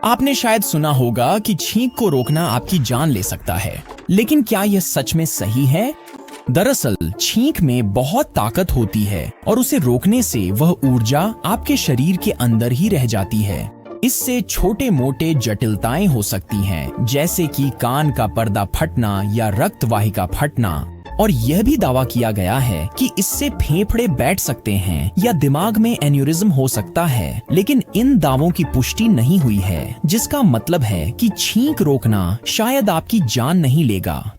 आपने शायद सुना होगा कि छींक को रोकना आपकी जान ले सकता है, लेकिन क्या यह सच में सही है? दरअसल छींक में बहुत ताकत होती है और उसे रोकने से वह ऊर्जा आपके शरीर के अंदर ही रह जाती है। इससे छोटे मोटे जटिलताएं हो सकती हैं, जैसे कि कान का पर्दा फटना या रक्त वाहिका फटना। और यह भी दावा किया गया है कि इससे फेफड़े बैठ सकते हैं या दिमाग में एन्यूरिज्म हो सकता है, लेकिन इन दावों की पुष्टि नहीं हुई है, जिसका मतलब है कि छींक रोकना शायद आपकी जान नहीं लेगा।